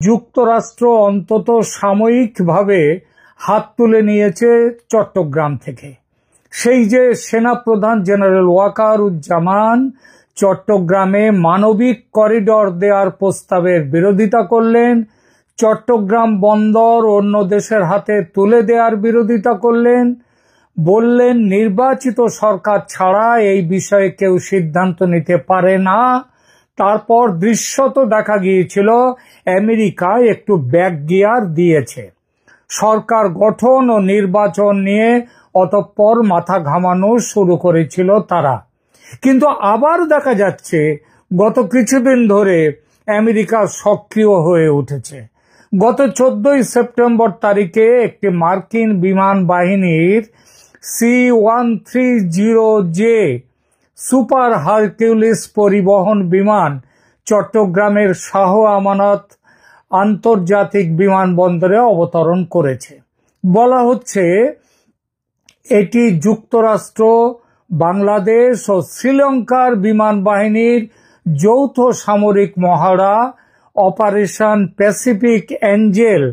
যুক্তরাষ্ট্র অন্তত সাময়িকভাবে হাত তুলে নিয়েছে চট্টগ্রাম থেকে। সেই যে সেনাপ্রধান জেনারেল ওয়াকারুজ্জামান চট্টগ্রামে মানবিক করিডর দেওয়ার প্রস্তাবের বিরোধিতা করলেন, চট্টগ্রাম বন্দর অন্য দেশের হাতে তুলে দেওয়ার বিরোধিতা করলেন, বললেন নির্বাচিত সরকার ছাড়া এই বিষয়ে কেউ সিদ্ধান্ত নিতে পারে না। তারপর দৃশ্যত দেখা গিয়েছিল আমেরিকা একটু ব্যাক গিয়ার দিয়েছে, সরকার গঠন ও নির্বাচন নিয়ে অতঃপর মাথা ঘামানো শুরু করেছিল তারা। কিন্তু আবার দেখা যাচ্ছে গত কিছুদিন ধরে আমেরিকা সক্রিয় হয়ে উঠেছে। গত 14 সেপ্টেম্বর তারিখে একটি মার্কিন বিমান বাহিনীর C-130J সুপার হারকিউলিস পরিবহন বিমান চট্টগ্রামের শাহ আমানত আন্তর্জাতিক বিমানবন্দরে অবতরণ করেছে। বলা হচ্ছে এটি যুক্তরাষ্ট্র, বাংলাদেশ ও শ্রীলঙ্কার বিমান বাহিনীর যৌথ সামরিক মহড়া অপারেশন প্যাসিফিক এঞ্জেল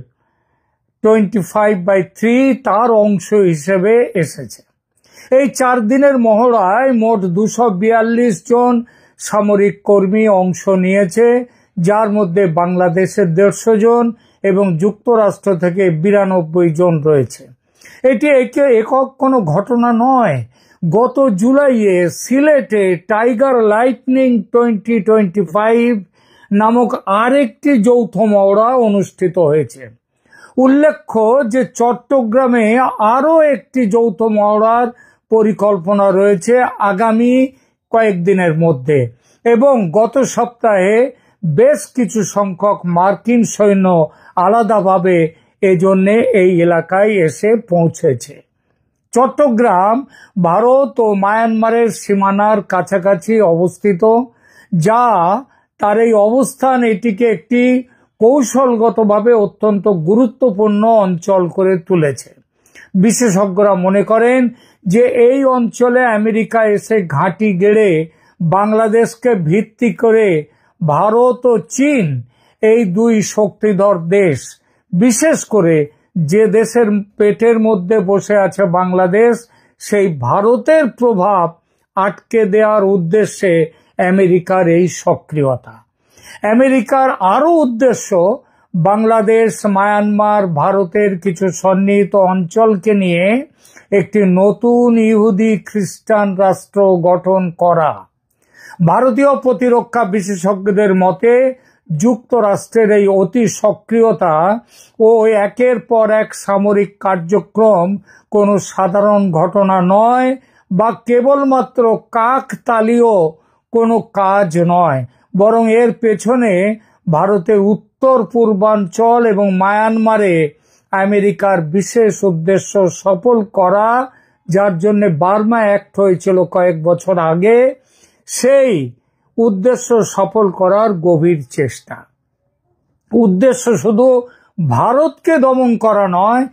25/3 তার অংশ হিসেবে এসেছে। এই 4 দিনের মহড়ায় মোট 242 জন সামরিক কর্মী অংশ নিয়েছে, যার মধ্যে বাংলাদেশের 150 জন এবং যুক্তরাষ্ট্র থেকে 92 জন রয়েছে। এটি একক কোনো ঘটনা নয়। গত জুলাইয়ে সিলেটে টাইগার লাইটনিং 2025 নামক আরেকটি যৌথ মহড়া অনুষ্ঠিত হয়েছে। উল্লেখ্য যে চট্টগ্রামে আরও একটি যৌথ মহড়ার পরিকল্পনা রয়েছে আগামী কয়েকদিনের মধ্যে, এবং গত সপ্তাহে বেশ কিছু সংখ্যক মার্কিন সৈন্য আলাদাভাবে এজন্য এই এলাকায় এসে পৌঁছেছে। চট্টগ্রাম ভারত ও মায়ানমারের সীমানার কাছাকাছি অবস্থিত, যা তার এই অবস্থান এটিকে একটি কৌশলগতভাবে অত্যন্ত গুরুত্বপূর্ণ অঞ্চল করে তুলেছে। বিশেষজ্ঞরা মনে করেন যে এই অঞ্চলে আমেরিকা এসে ঘাঁটি গেড়ে বাংলাদেশকে ভিত্তি করে ভারত ও চীন, এই দুই শক্তিধর দেশ, বিশেষ করে যে দেশের পেটের মধ্যে বসে আছে বাংলাদেশ, সেই ভারতের প্রভাব আটকে দেওয়ার উদ্দেশ্যে আমেরিকার এই সক্রিয়তা। আমেরিকার আরও উদ্দেশ্য বাংলাদেশ, মায়ানমার, ভারতের কিছু সন্নিহিত অঞ্চলকে নিয়ে একটি নতুন ইহুদি খ্রিস্টান রাষ্ট্র গঠন করা। ভারতীয় প্রতিরক্ষা বিশেষজ্ঞদের মতে যুক্তরাষ্ট্রের এই অতি সক্রিয়তা ও একের পর এক সামরিক কার্যক্রম কোনো সাধারণ ঘটনা নয় বা কেবলমাত্র কাকতালীয় কোনো কাজ নয়, বরং এর পেছনে ভারতের উত্তর পূর্বাঞ্চল এবং মায়ানমারে আমেরিকার বিশেষ উদ্দেশ্য সফল করা, যার জন্য বার্মা অ্যাক্ট হয়েছিল কয়েক বছর আগে, সেই উদ্দেশ্য সফল করার গভীর চেষ্টা। উদ্দেশ্য শুধু ভারতকে দমন করা নয়,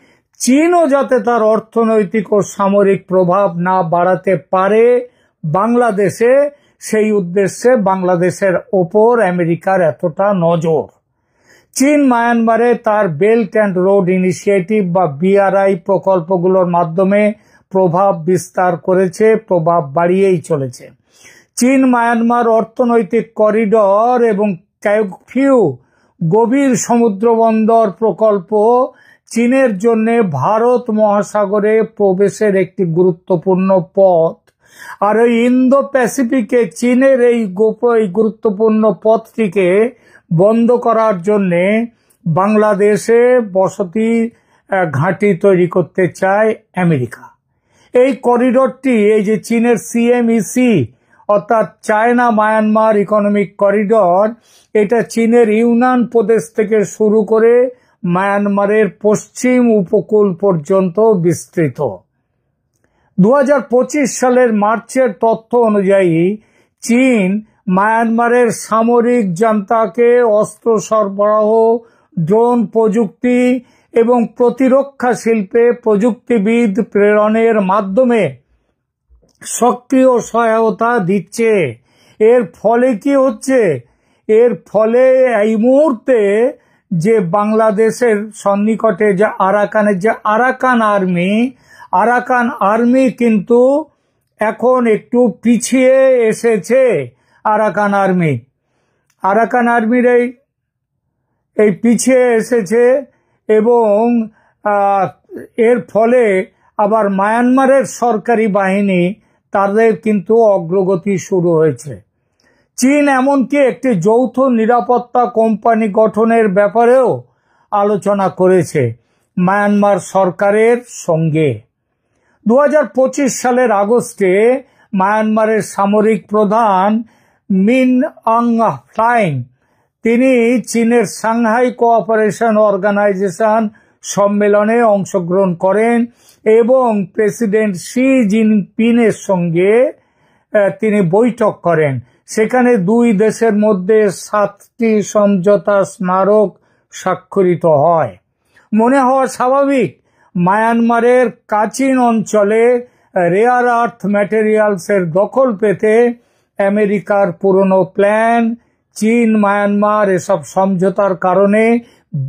চীনও যাতে তার অর্থনৈতিক ও সামরিক প্রভাব না বাড়াতে পারে বাংলাদেশে, সেই উদ্দেশ্যে বাংলাদেশের ওপর আমেরিকার এতটা নজর। চীন মায়ানমারে তার বেল্ট অ্যান্ড রোড ইনিশিয়েটিভ বা BRI প্রকল্পগুলোর মাধ্যমে প্রভাব বিস্তার করেছে, প্রভাব বাড়িয়েই চলেছে। চীন মায়ানমার অর্থনৈতিক করিডর এবং কাইফিউ গভীর সমুদ্রবন্দর প্রকল্প চীনের জন্য ভারত মহাসাগরে প্রবেশের একটি গুরুত্বপূর্ণ পথ, আর এই ইন্দো প্যাসিফিকে চীনের এই গুরুত্বপূর্ণ পথটিকে বন্ধ করার জন্য বাংলাদেশে বসতি ঘাঁটি তৈরি করতে চায় আমেরিকা। এই করিডরটি, এই যে চীনের CMEC অর্থাৎ চায়না মায়ানমার ইকোনমিক করিডর, এটা চীনের ইউনান প্রদেশ থেকে শুরু করে মায়ানমারের পশ্চিম উপকূল পর্যন্ত বিস্তৃত। 2025 সালের মার্চের তথ্য অনুযায়ী চীন মায়ানমারের সামরিক জান্তাকে অস্ত্র সরবরাহ, ড্রোন প্রযুক্তি এবং প্রতিরক্ষা শিল্পে প্রযুক্তিবিদ প্রেরণের মাধ্যমে সক্রিয় সহায়তা দিচ্ছে। এর ফলে কি হচ্ছে? এর ফলে এই মুহূর্তে যে বাংলাদেশের সন্নিকটে যে আরাকানের যে আরাকান আর্মি কিন্তু এখন একটু পিছিয়ে এসেছে। আরাকান আর্মির এই পিছিয়ে এসেছে এবং এর ফলে আবার মায়ানমারের সরকারি বাহিনী তাদের কিন্তু অগ্রগতি শুরু হয়েছে। চীন এমনকি একটি যৌথ নিরাপত্তা কোম্পানি গঠনের ব্যাপারেও আলোচনা করেছে মায়ানমার সরকারের সঙ্গে। 2025 সালের আগস্টে মায়ানমারের সামরিক প্রধান মিন অং হ্লাইং তিনি চীনের সাংহাই কোঅপারেশন অর্গানাইজেশন সম্মেলনে অংশগ্রহণ করেন এবং প্রেসিডেন্ট শি জিনপিংয়ের সঙ্গে তিনি বৈঠক করেন। সেখানে দুই দেশের মধ্যে 7টি সমঝোতা স্মারক স্বাক্ষরিত হয়। মনে হওয়া স্বাভাবিক, মায়ানমারের কাচিন অঞ্চলে রেয়ার আর্থ ম্যাটেরিয়ালসের দখল পেতে আমেরিকার পুরনো প্ল্যান চীন মায়ানমার এসব সমঝোতার কারণে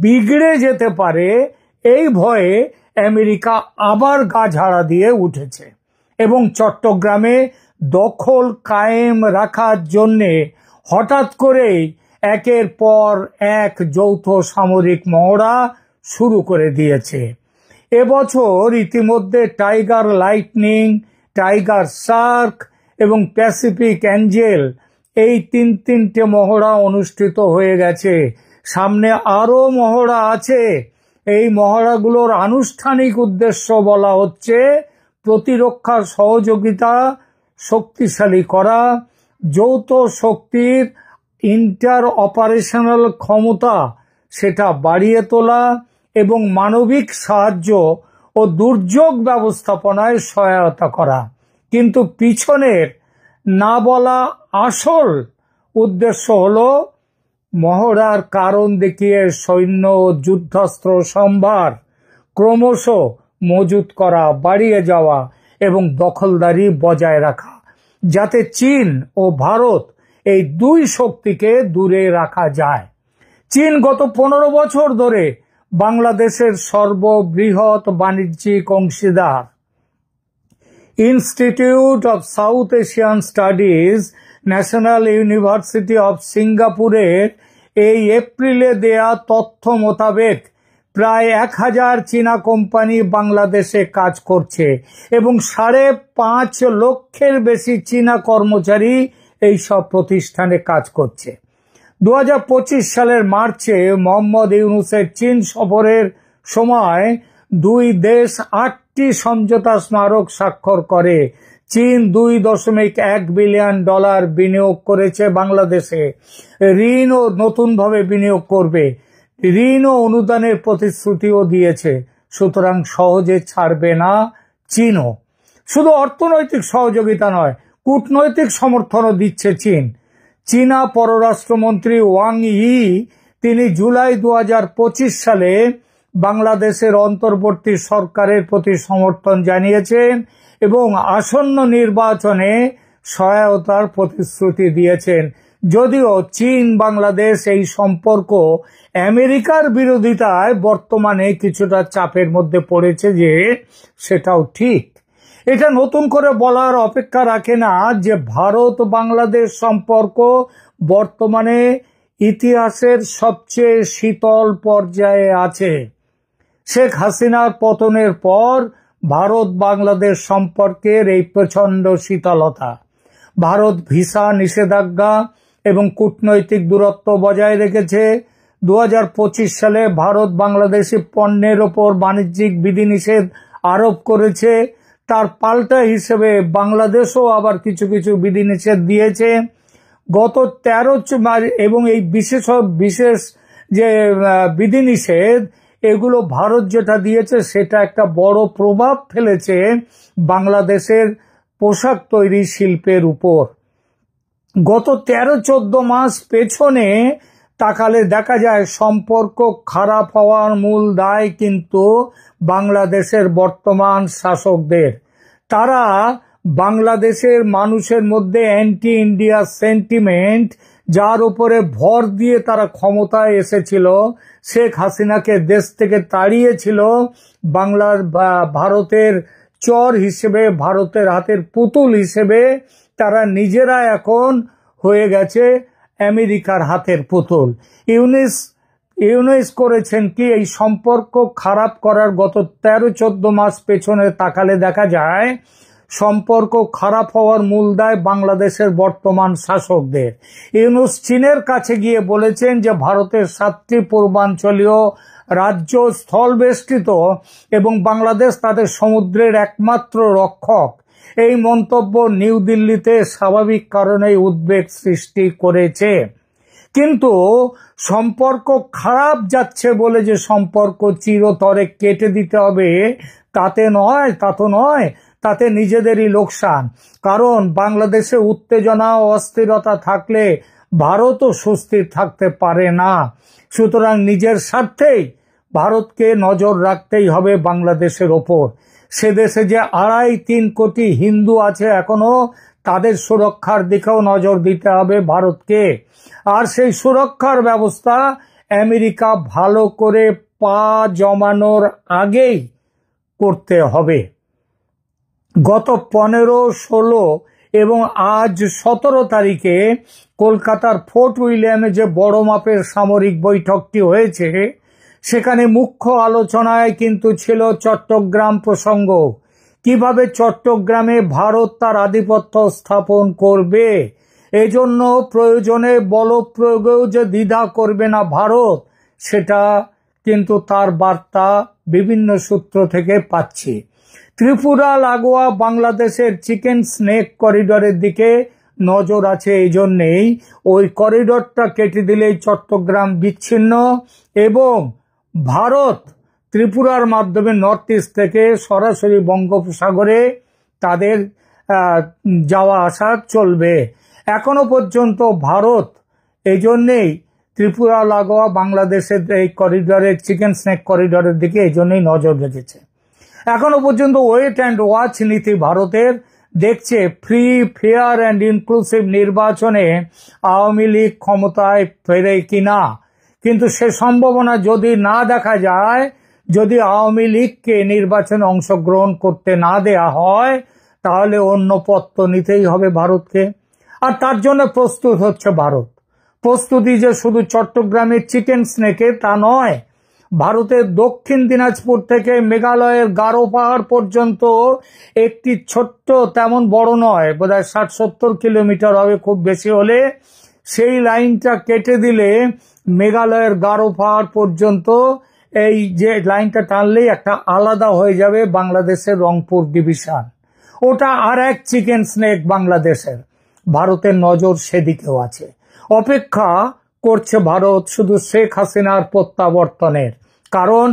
বিগড়ে যেতে পারে, এই ভয়ে আমেরিকা আবার গা ঝাড়া দিয়ে উঠেছে এবং চট্টগ্রামে দখল কায়েম রাখার জন্যে হঠাৎ করেই একের পর এক যৌথ সামরিক মহড়া শুরু করে দিয়েছে। এবছর ইতিমধ্যে টাইগার লাইটনিং, টাইগার শার্ক এবং প্যাসিফিক অ্যাঞ্জেল এই তিনটে মহড়া অনুষ্ঠিত হয়ে গেছে। সামনে আরো মহড়া আছে। এই মহড়াগুলোর আনুষ্ঠানিক উদ্দেশ্য বলা হচ্ছে প্রতিরক্ষা সহযোগিতা শক্তিশালী করা, যৌথ শক্তির ইন্টার অপারেশনাল ক্ষমতা সেটা বাড়িয়ে তোলা এবং মানবিক সাহায্য ও দুর্যোগ ব্যবস্থাপনায় সহায়তা করা। কিন্তু পিছনের না বলা আসল উদ্দেশ্য হলো মহড়ার কারণ দেখিয়ে সৈন্য ও যুদ্ধাস্ত্র সম্ভার ক্রমশ মজুত করা, বাড়িয়ে যাওয়া এবং দখলদারি বজায় রাখা, যাতে চীন ও ভারত এই দুই শক্তিকে দূরে রাখা যায়। চীন গত 15 বছর ধরে বাংলাদেশের সর্ববৃহৎ বাণিজ্যিক অংশীদার। Institute of south Asian studies, national university of সিঙ্গাপুরের এই এপ্রিলে দেয়া তথ্য মোতাবেক প্রায় 1000 চীনা কোম্পানি বাংলাদেশে কাজ করছে এবং 5.5 লক্ষের বেশি চীনা কর্মচারী এই সব প্রতিষ্ঠানে কাজ করছে। 2025 সালের মার্চে মোহাম্মদ ইউনূসের চীন সফরের সময় দুই দেশ 8টি সমঝোতা স্মারক স্বাক্ষর করে। চীন $2.1 বিলিয়ন বিনিয়োগ করেছে বাংলাদেশে। ঋণ ও নতুনভাবে বিনিয়োগ করবে। ঋণ ও অনুদানের প্রতিশ্রুতিও দিয়েছে। সুতরাং সহজে ছাড়বে না চীনও। শুধু অর্থনৈতিক সহযোগিতা নয়, কূটনৈতিক সমর্থনও দিচ্ছে চীন। চীনা পররাষ্ট্রমন্ত্রী ওয়াং ই তিনি জুলাই 2025 সালে বাংলাদেশের অন্তর্বর্তী সরকারের প্রতি সমর্থন জানিয়েছেন এবং আসন্ন নির্বাচনে সহায়তার প্রতিশ্রুতি দিয়েছেন। যদিও চীন বাংলাদেশ এই সম্পর্ক আমেরিকার বিরোধিতায় বর্তমানে কিছুটা চাপের মধ্যে পড়েছে, যে সেটাও ঠিক। এটা নতুন করে বলার অপেক্ষা রাখে না যে ভারত বাংলাদেশ সম্পর্ক বর্তমানে ইতিহাসের সবচেয়ে শীতল পর্যায়ে আছে। শেখ হাসিনার পতনের পর ভারত বাংলাদেশ সম্পর্কের এই প্রচন্ড শীতলতা। ভারত ভিসা নিষেধাজ্ঞা এবং কূটনৈতিক দূরত্ব বজায় রেখেছে। 2025 সালে ভারত বাংলাদেশি পণ্যের ওপর বাণিজ্যিক বিধিনিষেধ আরোপ করেছে। তার পাল্টা হিসেবে বাংলাদেশও আবার কিছু বিধিনিষেধ দিয়েছে। গত 13 এবং এই বিশেষ যে বিধিনিষেধ, এগুলো ভারত যেটা দিয়েছে সেটা একটা বড় প্রভাব ফেলেছে বাংলাদেশের পোশাক তৈরি শিল্পের উপর। গত 13-14 মাস পেছনে তাকালে দেখা যায় সম্পর্ক খারাপ হওয়ার মূল দায় কিন্তু বাংলাদেশের বর্তমান শাসকদের। তারা বাংলাদেশের মানুষের মধ্যে অ্যান্টি ইন্ডিয়া সেন্টিমেন্ট যার উপরে ভর দিয়ে তারা ক্ষমতায় এসেছিল, শেখ হাসিনাকে দেশ থেকে তাড়িয়েছিল, বাংলার ভারতের চর হিসেবে, ভারতের হাতের পুতুল হিসেবে তারা নিজেরা এখন হয়ে গেছে আমেরিকার হাতের পুতুল। ইউনুস করেছেন কি, এই সম্পর্ক খারাপ করার গত 13-14 মাস পেছনে তাকালে দেখা যায় সম্পর্ক খারাপ হওয়ার মূল দায় বাংলাদেশের বর্তমান শাসকদের। ইউনুস চীনের কাছে গিয়ে বলেছেন যে ভারতের 7টি পূর্বাঞ্চলীয় রাজ্য স্থলবেষ্টিত এবং বাংলাদেশ তাদের সমুদ্রের একমাত্র রক্ষক। এই মন্তব্য নিউ দিল্লিতে স্বাভাবিক কারণেই উদ্বেগ সৃষ্টি করেছে। কিন্তু সম্পর্ক খারাপ যাচ্ছে বলে যে সম্পর্ক চিরতরে কেটে দিতে হবে তা তো নয়, তাতে নিজেদেরই লোকসান। কারণ বাংলাদেশে উত্তেজনা ও অস্থিরতা থাকলে ভারতও সুস্থির থাকতে পারে না। সুতরাং নিজের স্বার্থেই ভারতকে নজর রাখতেই হবে বাংলাদেশের ওপর। সে দেশে যে 2.5-3 কোটি হিন্দু আছে এখনো, তাদের সুরক্ষার দিকেও নজর দিতে হবে ভারতকে। আর সেই সুরক্ষার ব্যবস্থা আমেরিকা ভালো করে পা জমানোর আগেই করতে হবে। গত 15, 16 এবং আজ 17 তারিখে কলকাতার ফোর্ট উইলিয়ামে যে বড় মাপের সামরিক বৈঠকটি হয়েছে, সেখানে মুখ্য আলোচনায় কিন্তু ছিল চট্টগ্রাম প্রসঙ্গ। কিভাবে চট্টগ্রামে ভারত তার আধিপত্য স্থাপন করবে, এজন্য প্রয়োজনে বল প্রয়োগেও যে দ্বিধা করবে না ভারত, সেটা কিন্তু তার বার্তা বিভিন্ন সূত্র থেকে পাচ্ছি। ত্রিপুরা লাগোয়া বাংলাদেশের চিকেন স্নেক করিডরের দিকে নজর আছে, এই জন্যেই ওই করিডরটা কেটে দিলেই চট্টগ্রাম বিচ্ছিন্ন এবং ভারত ত্রিপুরার মাধ্যমে নর্থ ইস্ট থেকে সরাসরি বঙ্গোপসাগরে তাদের যাওয়া আসা চলবে। এখনো পর্যন্ত ভারত এই জন্যেই ত্রিপুরা লাগোয়া বাংলাদেশের এই করিডরের চিকেন স্নেক করিডরের দিকে এই জন্যই নজর রেখেছে। এখনো পর্যন্ত ওয়েট অ্যান্ড ওয়াচ নীতি ভারতের, দেখছে ফ্রি, ফেয়ার অ্যান্ড ইনক্লুসিভ নির্বাচনে আওয়ামী লীগ ক্ষমতায় ফেরে কিনা। কিন্তু সে সম্ভাবনা যদি না দেখা যায়, যদি আওয়ামী লীগকে নির্বাচনে অংশগ্রহণ করতে না দেয়া হয়, তাহলে অন্য পথ তো নিতেই হবে ভারতকে। আর তার জন্য প্রস্তুত হচ্ছে ভারত। প্রস্তুতি যে শুধু চট্টগ্রামের চিকেন স্নেকে তা নয়, ভারতের দক্ষিণ দিনাজপুর থেকে মেঘালয়ের গারো পাহাড় পর্যন্ত একটি ছোট্ট, তেমন বড় নয়, বোধহয় 60-70 কিলোমিটার হবে খুব বেশি হলে, সেই লাইনটা কেটে দিলে মেঘালয়ের গারো পাহাড় পর্যন্ত এই যে লাইনটা টানলেই একটা আলাদা হয়ে যাবে বাংলাদেশের রংপুর ডিভিশন। ওটা আর এক চিকেন স্নেক বাংলাদেশের। ভারতের নজর সেদিকেও আছে। অপেক্ষা করছে ভারত শুধু শেখ হাসিনার প্রত্যাবর্তনের। কারণ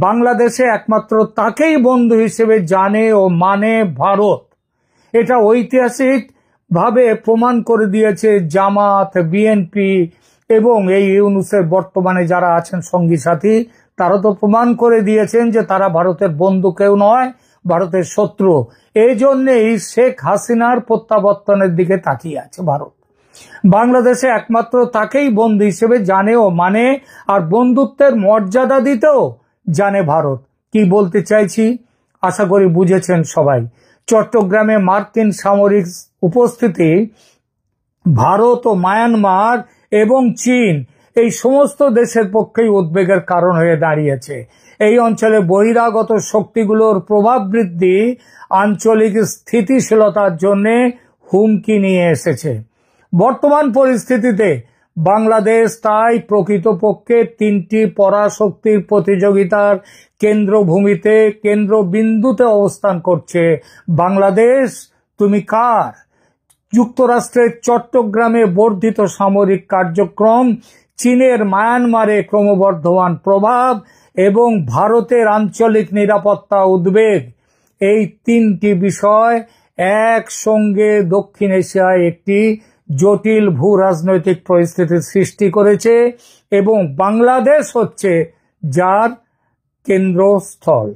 বাংলাদেশে একমাত্র তাকেই বন্ধু হিসেবে জানে ও মানে ভারত। এটা ঐতিহাসিক ভাবে প্রমাণ করে দিয়েছে জামাত, বিএনপি এবং এই ইউনুসের বর্তমানে যারা আছেন সঙ্গী সাথী, তারা তো প্রমাণ করে দিয়েছেন যে তারা ভারতের বন্ধু কেউ নয়, ভারতের শত্রু। এই জন্যেই শেখ হাসিনার প্রত্যাবর্তনের দিকে তাকিয়ে আছে ভারত। বাংলাদেশে একমাত্র তাকেই বন্ধু হিসেবে জানে ও মানে, আর বন্ধুত্বের মর্যাদা দিতেও জানে ভারত। কি বলতে চাইছি আশা করি বুঝেছেন সবাই। চট্টগ্রামে মার্কিন সামরিক উপস্থিতি ভারত ও মায়ানমার এবং চীন, এই সমস্ত দেশের পক্ষেই উদ্বেগের কারণ হয়ে দাঁড়িয়েছে। এই অঞ্চলে বহিরাগত শক্তিগুলোর প্রভাব বৃদ্ধি আঞ্চলিক স্থিতিশীলতার জন্য হুমকি নিয়ে এসেছে। বর্তমান পরিস্থিতিতে বাংলাদেশ তাই প্রকৃতপক্ষে 3টি পরাশক্তির প্রতিযোগিতার কেন্দ্রভূমিতে, কেন্দ্রবিন্দুতে অবস্থান করছে। বাংলাদেশ, তুমি কার? যুক্তরাষ্ট্রের চট্টগ্রামে বর্ধিত সামরিক কার্যক্রম, চীনের মায়ানমারে ক্রমবর্ধমান প্রভাব এবং ভারতের আঞ্চলিক নিরাপত্তা উদ্বেগ, এই 3টি বিষয় একসঙ্গে দক্ষিণ এশিয়ায় একটি জটিল ভূ রাজনৈতিক পরিস্থিতির সৃষ্টি করেছে এবং বাংলাদেশ হচ্ছে যার কেন্দ্রস্থল।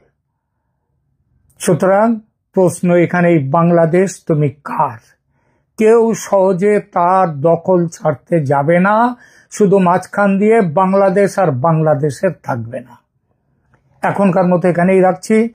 সুতরাং প্রশ্ন এখানে, বাংলাদেশ তুমি কার? কেউ সহজে তার দখল ছাড়তে যাবে না। শুধু মাঝখান দিয়ে বাংলাদেশ আর বাংলাদেশের থাকবে না। এখনকার মতো এখানেই রাখছি।